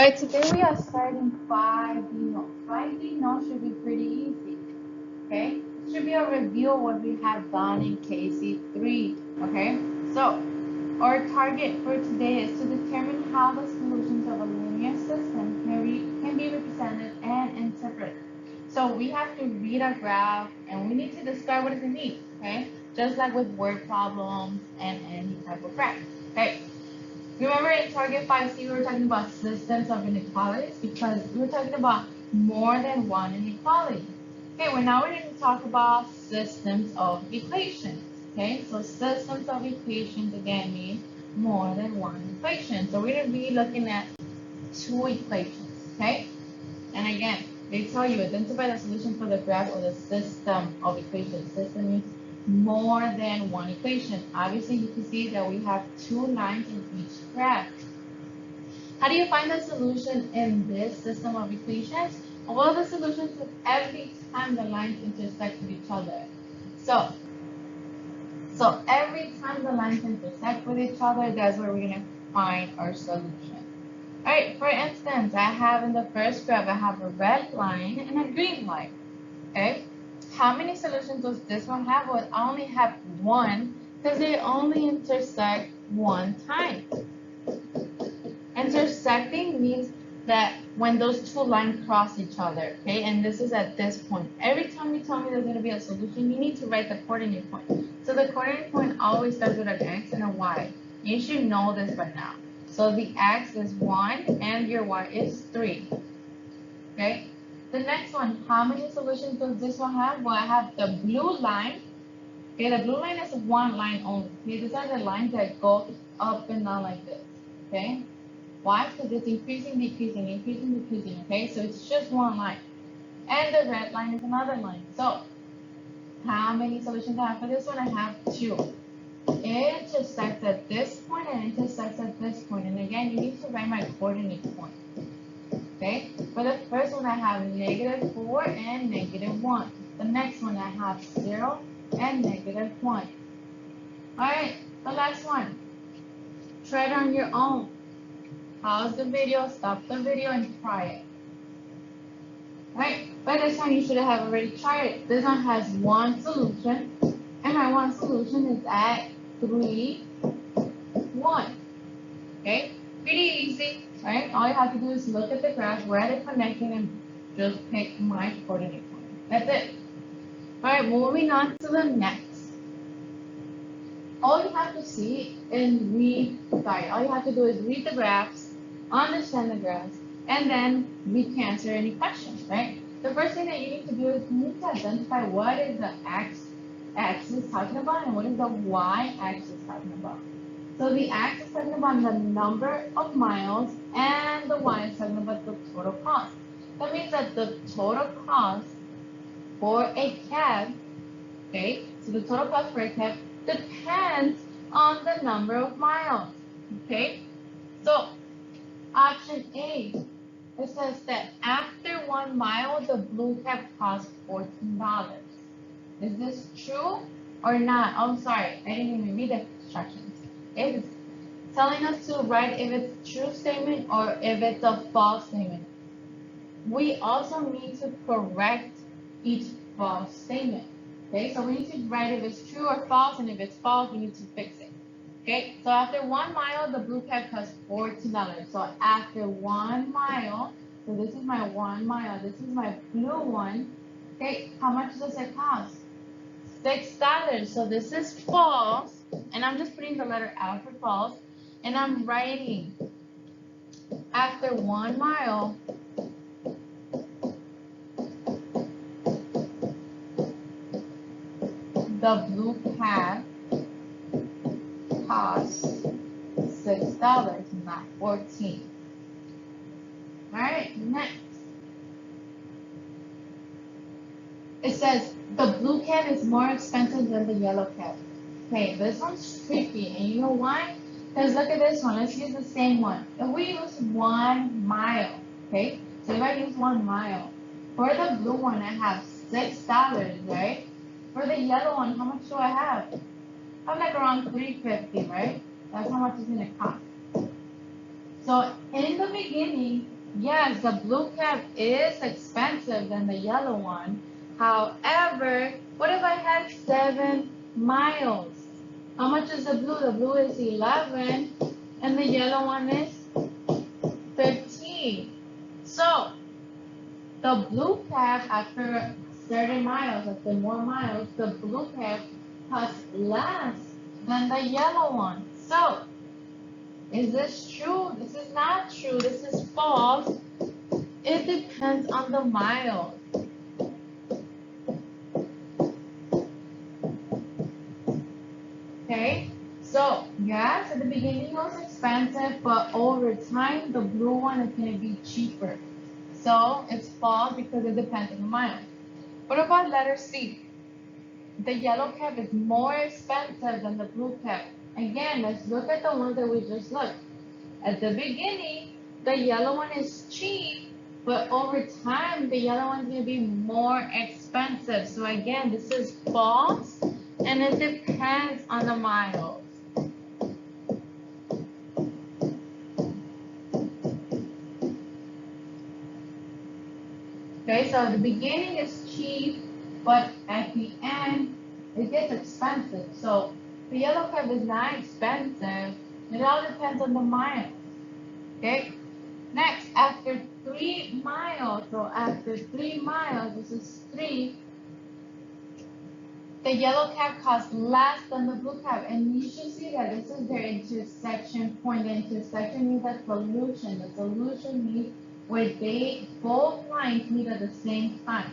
Alright, today we are starting 5D notes. 5D notes should be pretty easy, okay? It should be a review of what we have done in KC3, okay? So, our target for today is to determine how the solutions of a linear system can be represented and interpreted. So, we have to read a graph and we need to describe what does it mean, okay? Just like with word problems and any type of graph, okay? Remember in Target 5C, we were talking about systems of inequalities because we were talking about more than one inequality. Okay, well now we're going to talk about systems of equations. Okay, so systems of equations again mean more than one equation. So we're going to be looking at two equations. Okay, and again, they tell you identify the solution for the graph of the system of equations. System means more than one equation. Obviously, you can see that we have two lines in each graph. How do you find the solution in this system of equations? Well, the solution is every time the lines intersect with each other. So every time the lines intersect with each other, that's where we're going to find our solution. All right, for instance, I have in the first graph, I have a red line and a green line, okay? How many solutions does this one have? Well, I only have one because they only intersect one time. Intersecting means that when those two lines cross each other, okay? And this is at this point. Every time you tell me there's going to be a solution, you need to write the coordinate point. So the coordinate point always starts with an X and a Y. You should know this by now. So the X is 1 and your Y is 3, okay? The next one, how many solutions does this one have? Well, I have the blue line. Okay, the blue line is one line only. Okay, these are the lines that go up and down like this. Okay, why? Because it's increasing, decreasing, increasing, decreasing. Okay, so it's just one line. And the red line is another line. So, how many solutions I have for this one? I have 2. It intersects at this point and intersects at this point. And again, you need to write my coordinate point. Okay, for the first one I have -4 and -1. The next one I have 0 and -1. Alright, the last one. Try it on your own. Pause the video, stop the video, and try it. Alright, by this time you should have already tried it. This one has one solution, and my one solution is at 3, 1. Okay, pretty easy. Right? All you have to do is look at the graph, where they're connecting, and just pick my coordinate point. That's it. Alright, moving on to the next. All you have to see and read, all you have to do is read the graphs, understand the graphs, and then we can answer any questions, right? The first thing that you need to do is you need to identify what is the x-axis talking about and what is the y-axis talking about. So the x is talking about the number of miles and the y is talking about the total cost. That means that the total cost for a cab, okay, so the total cost for a cab depends on the number of miles, okay? So option A, it says that after 1 mile, the blue cab costs $14. Is this true or not? Oh, I'm sorry, I didn't even read the instructions. It's telling us to write if it's a true statement or if it's a false statement. We also need to correct each false statement. Okay, so we need to write if it's true or false, and if it's false, we need to fix it. Okay, so after 1 mile, the blue cab costs $14. So after 1 mile, so this is my 1 mile, this is my blue one. Okay, how much does it cost? $6. So this is false, and I'm just putting the letter L for false, and I'm writing after 1 mile, the blue cab costs $6, not 14. Alright, next. It says the blue cab is more expensive than the yellow cab. Okay, this one's tricky, and you know why? Because look at this one. Let's use the same one. If we use 1 mile, okay? So if I use 1 mile, for the blue one, I have $6, right? For the yellow one, how much do I have? I have like around $3.50, right? That's how much it's gonna cost. So in in the beginning, yes, the blue cap is expensive than the yellow one. However, what if I had 7 miles? How much is the blue? The blue is 11, and the yellow one is 15. So, the blue cap after 30 miles, after more miles, the blue cap costs less than the yellow one. So, is this true? This is not true. This is false. It depends on the miles. Okay? So, yes, at the beginning it was expensive, but over time, the blue one is going to be cheaper. So, it's false because it depends on the miles. What about letter C? The yellow cap is more expensive than the blue cap. Again, let's look at the one that we just looked. At the beginning, the yellow one is cheap, but over time, the yellow one's gonna be more expensive. So again, this is false, and it depends on the miles. Okay, so at the beginning it's cheap, but at the end, it gets expensive. So the yellow cap is not expensive. It all depends on the miles. Okay. Next, after 3 miles, so after 3 miles, this is 3, the yellow cap costs less than the blue cap. And you should see that this is their intersection point. The intersection means a solution. The solution means where they both lines meet at the same time.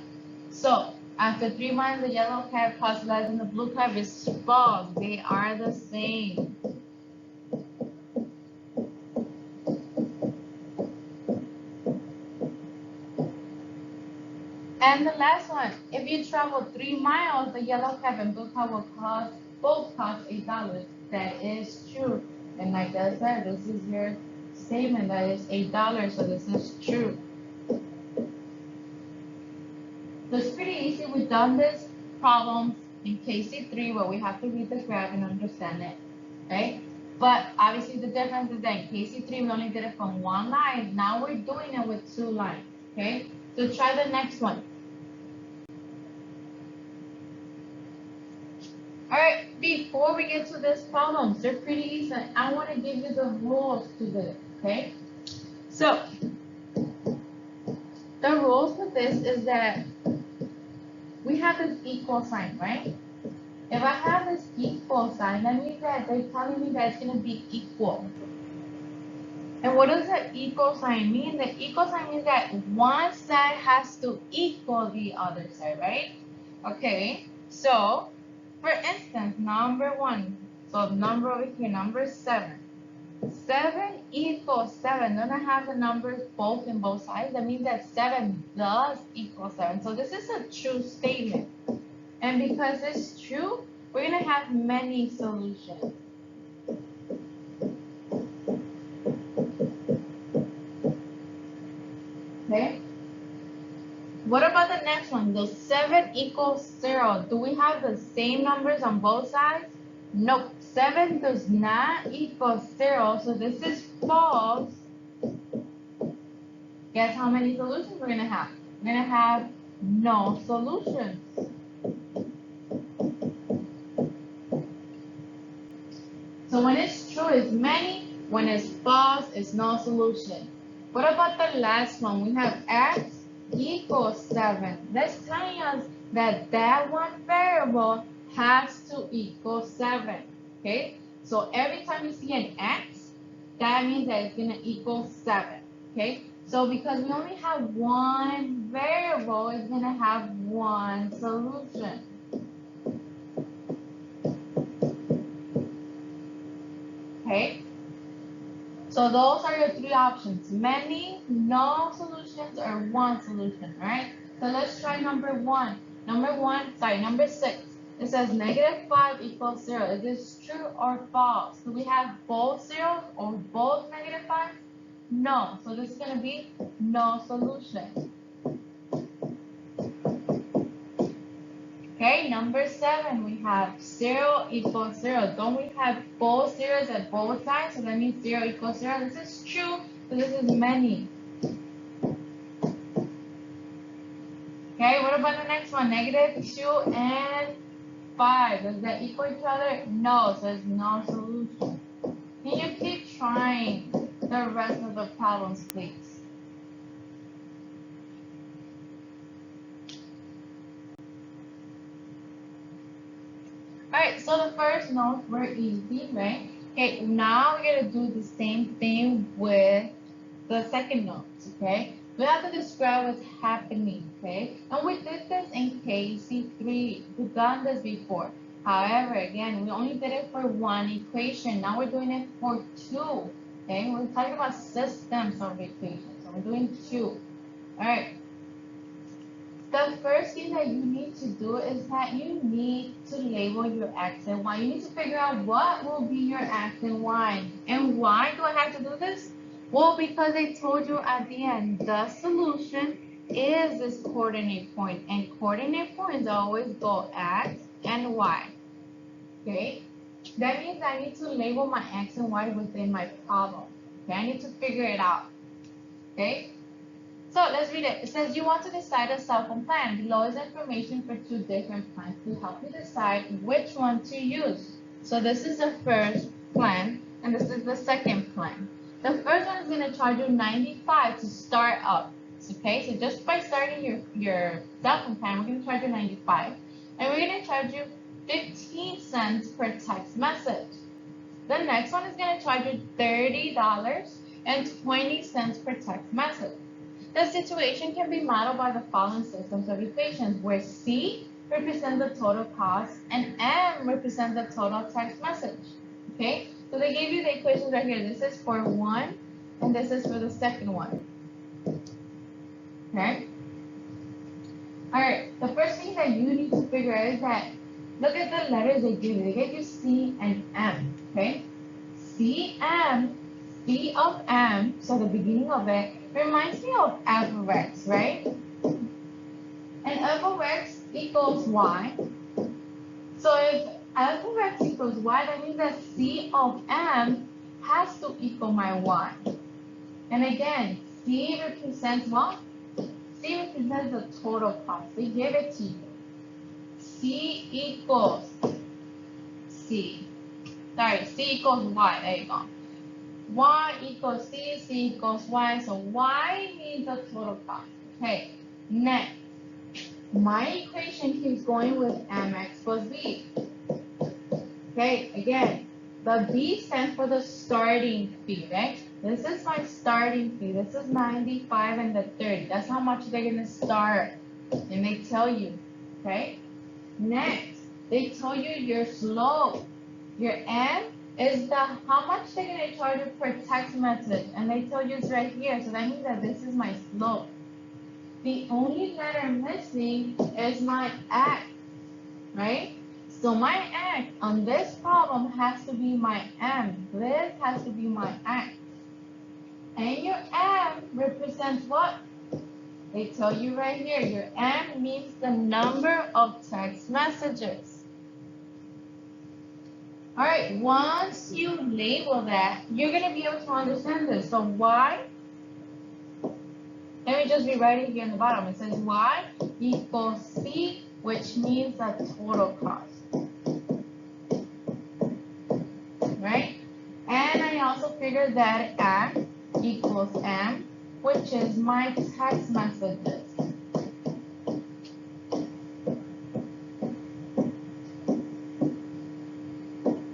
So, after 3 miles, the yellow cap costs less than the blue cap is false. They are the same. And the last one, if you travel 3 miles, the yellow cap and blue cap will both cost $8. That is true. And like I said, this is your statement that is $8, so this is true. So it's pretty easy. We've done this problem in KC3 where we have to read the graph and understand it, right? But obviously the difference is that in KC3 we only did it from one line. Now we're doing it with 2 lines, okay? So try the next one. Alright, before we get to this problems, they're pretty easy. I want to give you the rules to this, okay? So, the rules for this is that we have this equal sign, right? If I have this equal sign, that means that they're telling me that it's going to be equal. And what does the equal sign mean? The equal sign means that one side has to equal the other side, right? Okay, so for instance, number 1, so number over here, number 7. 7 equals 7. Don't I have the numbers both in both sides? That means that 7 does equal 7. So this is a true statement. And because it's true, we're going to have many solutions. Okay? What about the next one? The 7 equals 0. Do we have the same numbers on both sides? Nope. 7 does not equal 0, so this is false. Guess how many solutions we're going to have? We're going to have no solutions. So when it's true, it's many. When it's false, it's no solution. What about the last one? We have x equals 7. That's telling us that that one variable has to equal 7. Okay? So every time you see an x, that means that it's going to equal 7. Okay? So because we only have one variable, it's going to have one solution. Okay? So those are your 3 options. Many, no solutions, or one solution, right? So let's try number 1. Number 6. It says -5 equals 0. Is this true or false? Do we have both zeros or both -5? No. So this is going to be no solution. Okay, number 7, we have 0 equals 0. Don't we have both zeros at both sides? So that means 0 equals 0. This is true, So this is many. Okay, what about the next one? -2 and 5. Does that equal each other? No, so there's no solution. Can you keep trying the rest of the problems, please? Alright, so the first notes were easy, right? Okay, now we're going to do the same thing with the second notes, okay? We have to describe what's happening, okay? And we did this in KC3. We've done this before. However, again, we only did it for one equation. Now we're doing it for two, okay? We're talking about systems of equations, so we're doing two. All right. The first thing that you need to do is that you need to label your x and y. You need to figure out what will be your x and y. And why do I have to do this? Well, because I told you at the end, the solution is this coordinate point. And coordinate points always go x and y. Okay? That means I need to label my x and y within my problem. Okay? I need to figure it out. Okay? So let's read it. It says you want to decide a cell phone plan. Below is information for two different plans to help you decide which one to use. So this is the first plan, and this is the second plan. The first one is going to charge you 95 to start up. Okay, so just by starting your cell phone plan, we're going to charge you 95, and we're going to charge you 15 cents per text message. The next one is going to charge you $30 and 20 cents per text message. The situation can be modeled by the following systems of equations, where C represents the total cost and M represents the total text message. Okay, so they gave you the equations right here. This is for one, and this is for the second one. Okay. All right. The first thing that you need to figure out is that look at the letters they give you. They gave you C and M. Okay. C of M. So the beginning of it reminds me of f of x, right? And f of x equals y. So if f of x equals y, that means that C of M has to equal my y. And again, C represents what? C represents the total cost. They give it to you. C equals C. Sorry, C equals y. There you go. Y equals C, C equals Y, so Y means the total cost. Okay, next, my equation keeps going with mx plus b. Okay, again, the b stands for the starting fee, right? This is my starting fee. This is 95 and the 30. That's how much they're going to start, and they tell you, okay? Next, they tell you your slope. Your m is the how much they're going to charge you per text message, and they tell you it's right here, so that means that this is my slope. The only letter missing is my x, right? So my x on this problem has to be my m. This has to be my x. And your m represents what? They tell you right here, your m means the number of text messages. All right, once you label that, you're going to be able to understand this. So y, let me just rewrite it here in the bottom. It says y equals c, which means the total cost. Right? And I also figured that x equals m, which is my text messages.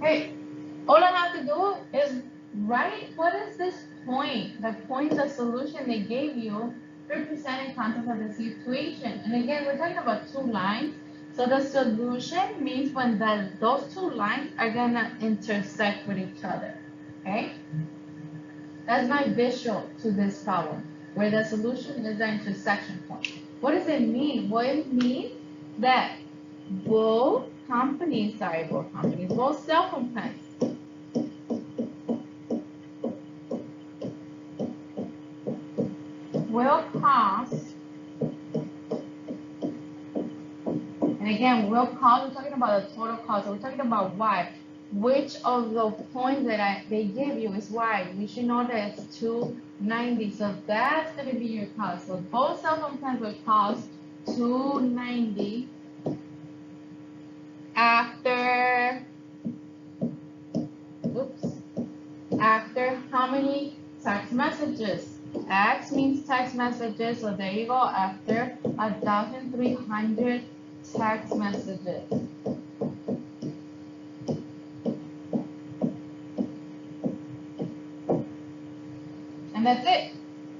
Hey, all I have to do is write what is this point, the point, the solution they gave you, representing context of the situation. And again, we're talking about two lines. So the solution means when those two lines are gonna intersect with each other. Okay? That's my visual to this problem, where the solution is the intersection point. What does it mean? Well, it means that both cell phone plans will cost, and again, will cost, we're talking about the total cost, so we're talking about y. which of the points that they give you is y. We should know that it's 290. So that's going to be your cost. So both cell phone plans will cost 290 after, oops, after how many text messages? X means text messages, so there you go, after 1,300 text messages. And that's it.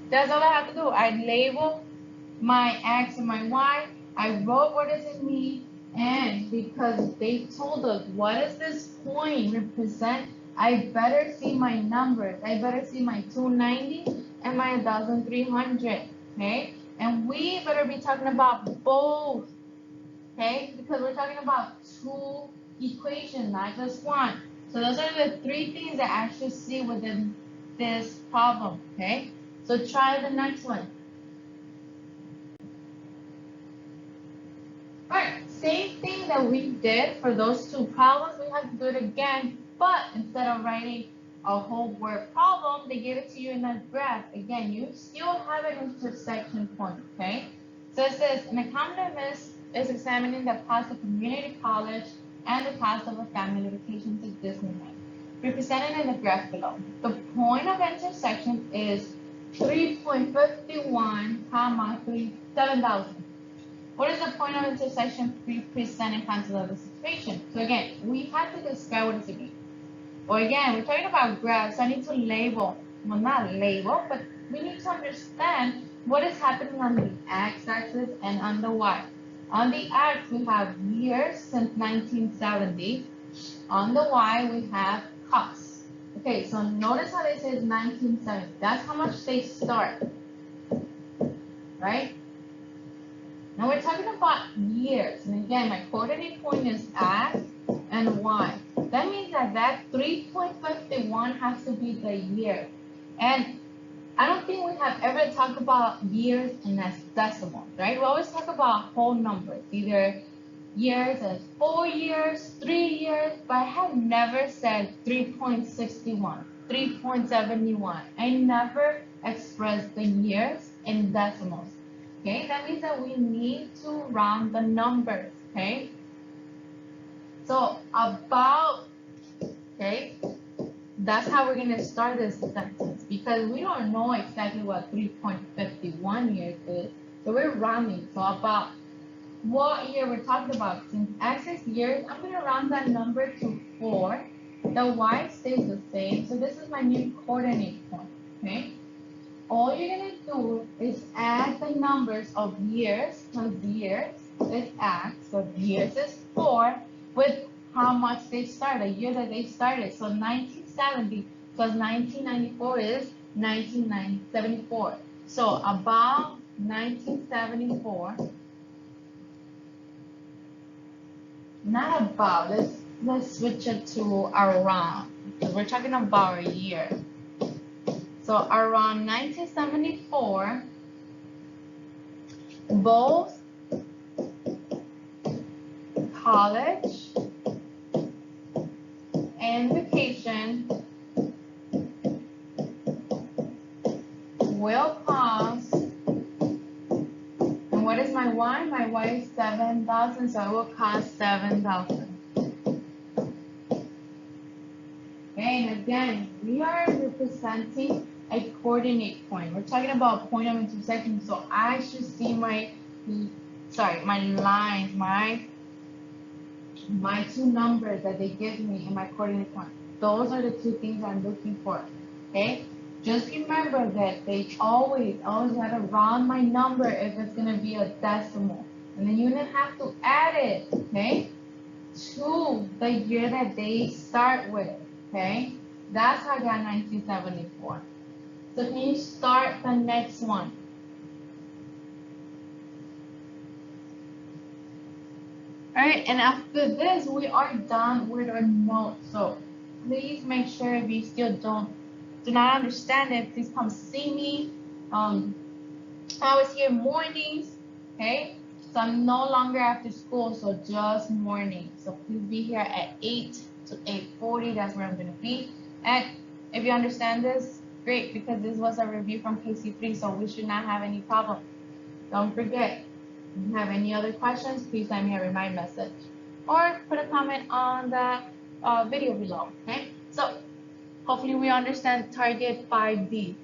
That's all I have to do. I label my X and my Y. I wrote what does it mean, and because they told us what does this point represent, I better see my numbers. I better see my 290 and my 1,300. Okay, and we better be talking about both. Okay, because we're talking about two equations, not just one. So those are the three things that I should see within this problem. Okay, so try the next one. Alright, same thing that we did for those two problems, we have to do it again, but instead of writing a whole word problem, they give it to you in a graph. Again, you still have an intersection point, okay? So it says, an economist is examining the cost of community college and the cost of a family vacation to Disneyland, represented in the graph below. The point of intersection is 3.51, comma, 7,000. What is the point of intersection representing concept of the situation? So again, we have to describe what does it mean. Or again, we're talking about graphs, so I need to label, well not label, but we need to understand what is happening on the x-axis and on the y. On the x, we have years since 1970. On the y, we have costs. Okay, so notice how they say 1970. That's how much they start, right? Now we're talking about years, and again, my coordinate point is x and y. That means that 3.51 has to be the year. And I don't think we have ever talked about years in as decimals, right? We always talk about whole numbers, either years as 4 years, 3 years, but I have never said 3.61, 3.71. I never expressed the years in decimals. Okay, that means that we need to round the numbers, okay? So about, okay, that's how we're gonna start this sentence because we don't know exactly what 3.51 years is. So we're rounding. So about what year we're talking about. Since x is years, I'm gonna round that number to 4. The y stays the same. So this is my new coordinate point, okay? All you're gonna do is add the numbers of years, because years is x, so years is 4, with how much they started, the year that they started. So 1970 plus 1994 is 1974. So about 1974, not about, let's switch it to around, because we're talking about a year. So around 1974, both college and vacation will cost, and what is my y? My y is 7,000, so it will cost 7,000. Okay, and again, we are representing a coordinate point. We're talking about point of intersection, so I should see my lines, my two numbers that they give me in my coordinate point. Those are the two things I'm looking for, okay? Just remember that they always have to round my number if it's gonna be a decimal. And then you're gonna have to add it, okay, to the year that they start with, okay? That's how I got 1974. So can you start the next one? All right, and after this, we are done with our notes. So please make sure if you still do not understand it, please come see me. I was here mornings, okay? So I'm no longer after school, so just morning. So please be here at 8 to 840, that's where I'm gonna be. And if you understand this, great, because this was a review from KC3, so we should not have any problem. Don't forget, if you have any other questions, please send me a remind message or put a comment on the video below, okay? So hopefully we understand target 5D.